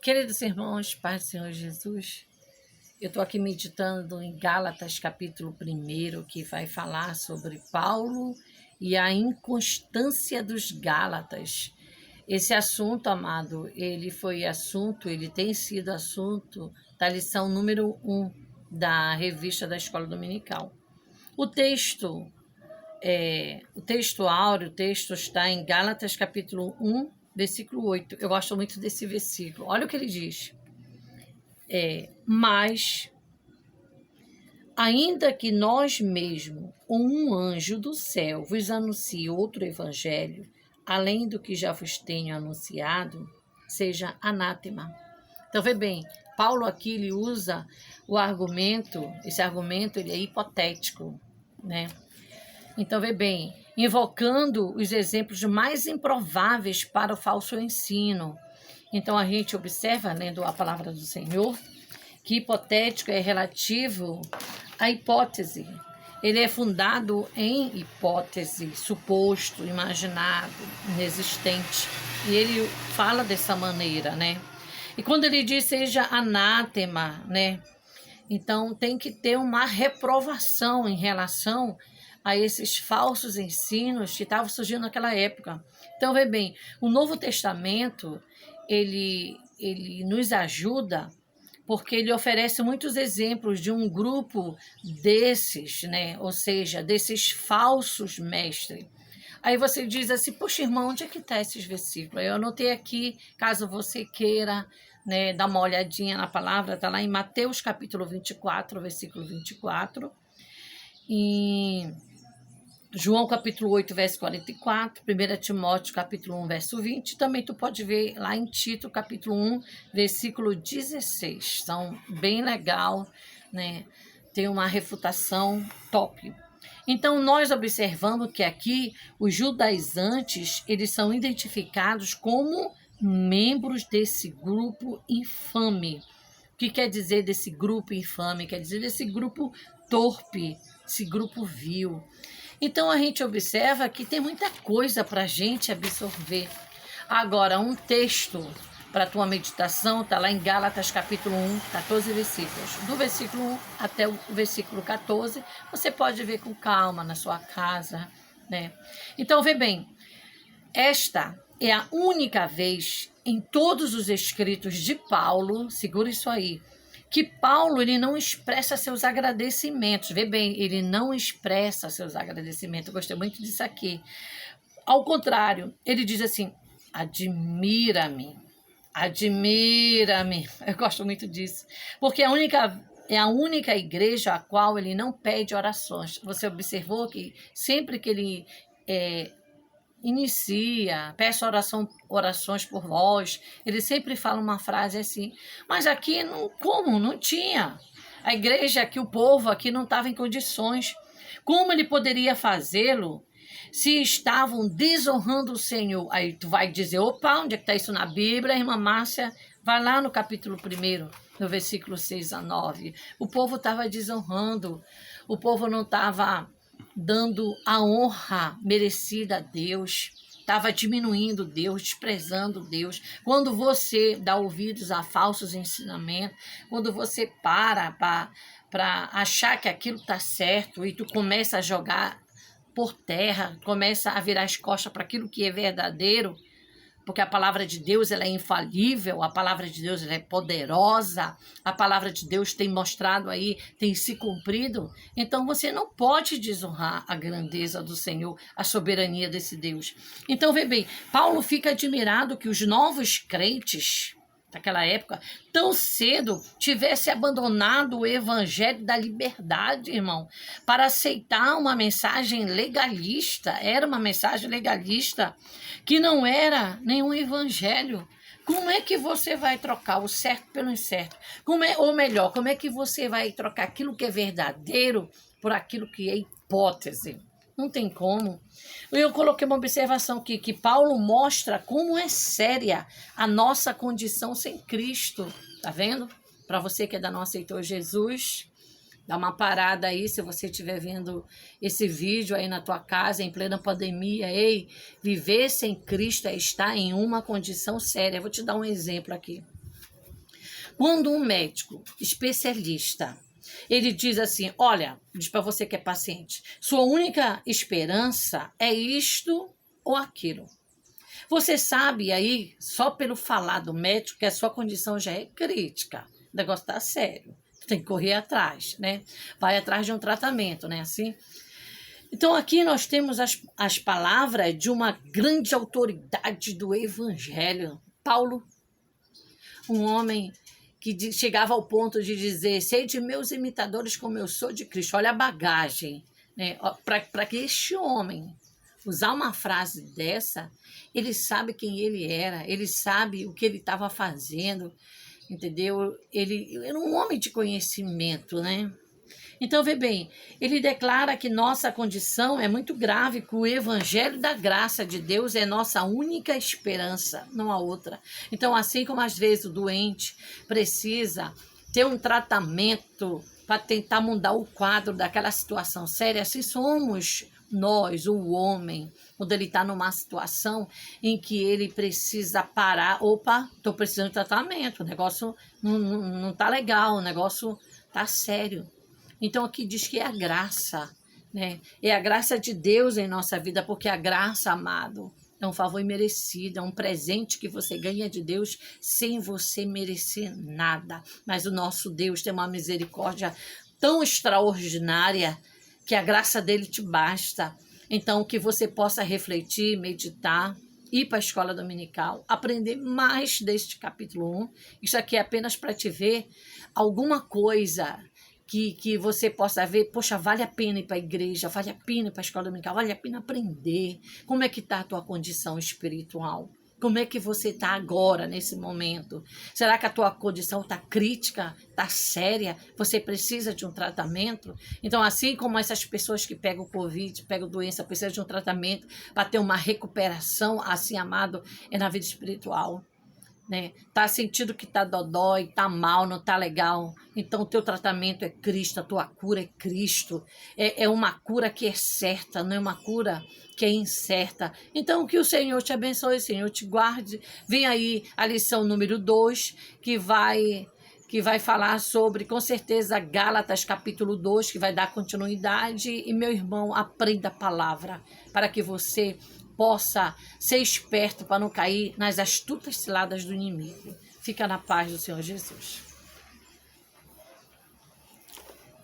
Queridos irmãos, Paz do Senhor Jesus, eu estou aqui meditando em Gálatas capítulo 1, que vai falar sobre Paulo e a inconstância dos Gálatas. Esse assunto, amado, ele tem sido assunto da lição número 1 da revista da Escola Dominical. O texto áureo, o texto está em Gálatas capítulo 1, versículo 8. Eu gosto muito desse versículo. Olha o que ele diz. Mas, ainda que nós mesmos, ou um anjo do céu, vos anuncie outro evangelho, além do que já vos tenho anunciado, seja anátema. Então, vê bem, Paulo aqui ele usa o argumento, esse argumento ele é hipotético, né? Então, vê bem, invocando os exemplos mais improváveis para o falso ensino. Então, a gente observa, lendo a palavra do Senhor, que hipotético é relativo à hipótese. Ele é fundado em hipótese, suposto, imaginado, inexistente. E ele fala dessa maneira, né? E quando ele diz seja anátema, né? Então tem que ter uma reprovação em relação a esses falsos ensinos que estavam surgindo naquela época. Então, vê bem, o Novo Testamento, ele nos ajuda porque ele oferece muitos exemplos de um grupo desses, né? Ou seja, desses falsos mestres. Aí você diz assim, poxa, irmão, onde é que está esses versículos? Eu anotei aqui, caso você queira, né, dar uma olhadinha na palavra, está lá em Mateus capítulo 24, versículo 24, em João capítulo 8, verso 44, 1 Timóteo capítulo 1, verso 20, também tu pode ver lá em Tito capítulo 1, versículo 16. Então, bem legal, né? Tem uma refutação top. Então, nós observamos que aqui os judaizantes, eles são identificados como membros desse grupo infame. O que quer dizer desse grupo infame? Quer dizer desse grupo torpe, esse grupo vil. Então, a gente observa que tem muita coisa para a gente absorver. Agora, um texto para a tua meditação está lá em Gálatas capítulo 1, 14 versículos. Do versículo 1 até o versículo 14, você pode ver com calma na sua casa, né? Então, vê bem, esta é a única vez em todos os escritos de Paulo, segura isso aí, que Paulo ele não expressa seus agradecimentos. Vê bem, ele não expressa seus agradecimentos. Eu gostei muito disso aqui. Ao contrário, ele diz assim, admira-me, admira-me. Eu gosto muito disso. Porque é a única igreja a qual ele não pede orações. Você observou que sempre que ele inicia, peço orações por vós, ele sempre fala uma frase assim, mas aqui não tinha. A igreja aqui, o povo aqui não estava em condições. Como ele poderia fazê-lo se estavam desonrando o Senhor? Aí tu vai dizer, opa, onde é que está isso na Bíblia, irmã Márcia? Vai lá no capítulo 1, no versículo 6 a 9. O povo estava desonrando, o povo não estava dando a honra merecida a Deus, estava diminuindo Deus, desprezando Deus. Quando você dá ouvidos a falsos ensinamentos, quando você para achar que aquilo está certo e tu começa a jogar por terra, começa a virar as costas para aquilo que é verdadeiro, porque a palavra de Deus ela é infalível, a palavra de Deus ela é poderosa, a palavra de Deus tem mostrado aí, tem se cumprido, então você não pode desonrar a grandeza do Senhor, a soberania desse Deus. Então, vê bem, Paulo fica admirado que os novos crentes daquela época, tão cedo, tivesse abandonado o evangelho da liberdade, irmão, para aceitar uma mensagem legalista. Era uma mensagem legalista que não era nenhum evangelho. Como é que você vai trocar o certo pelo incerto? Como é que você vai trocar aquilo que é verdadeiro por aquilo que é hipótese? Não tem como. Eu coloquei uma observação aqui, que Paulo mostra como é séria a nossa condição sem Cristo. Tá vendo? Para você que ainda não aceitou Jesus, dá uma parada aí, se você estiver vendo esse vídeo aí na tua casa, em plena pandemia. Ei, viver sem Cristo é estar em uma condição séria. Eu vou te dar um exemplo aqui. Quando um médico especialista, ele diz assim, olha, diz para você que é paciente, sua única esperança é isto ou aquilo. Você sabe aí, só pelo falar do médico, que a sua condição já é crítica. O negócio está sério. Tem que correr atrás, né? Vai atrás de um tratamento, né? Assim. Então, aqui nós temos as palavras de uma grande autoridade do Evangelho, Paulo, um homem que chegava ao ponto de dizer, sei de meus imitadores como eu sou de Cristo. Olha a bagagem, né? Para que este homem usar uma frase dessa, ele sabe quem ele era, ele sabe o que ele estava fazendo, entendeu? Ele era um homem de conhecimento, né? Então, vê bem, ele declara que nossa condição é muito grave, que o evangelho da graça de Deus é nossa única esperança, não há outra. Então, assim como às vezes o doente precisa ter um tratamento para tentar mudar o quadro daquela situação séria, assim somos nós, o homem, quando ele está numa situação em que ele precisa parar, opa, estou precisando de tratamento, o negócio não está legal, o negócio está sério. Então aqui diz que é a graça, né? É a graça de Deus em nossa vida, porque a graça, amado, é um favor imerecido, é um presente que você ganha de Deus sem você merecer nada. Mas o nosso Deus tem uma misericórdia tão extraordinária que a graça dele te basta. Então que você possa refletir, meditar, ir para a escola dominical, aprender mais deste capítulo 1. Isso aqui é apenas para te ver alguma coisa que você possa ver, poxa, vale a pena ir para a igreja, vale a pena ir para a escola dominical, vale a pena aprender. Como é que está a tua condição espiritual? Como é que você está agora, nesse momento? Será que a tua condição está crítica, está séria? Você precisa de um tratamento? Então, assim como essas pessoas que pegam Covid, pegam doença, precisam de um tratamento para ter uma recuperação, assim, amado, é na vida espiritual. Né? Tá sentindo que tá dodói, tá mal, não tá legal. Então o teu tratamento é Cristo, a tua cura é Cristo. É uma cura que é certa, não é uma cura que é incerta. Então que o Senhor te abençoe, o Senhor te guarde. Vem aí a lição número 2, que vai falar sobre, com certeza, Gálatas capítulo 2, que vai dar continuidade. E meu irmão, aprenda a palavra para que você possa ser esperto para não cair nas astutas ciladas do inimigo. Fica na paz do Senhor Jesus.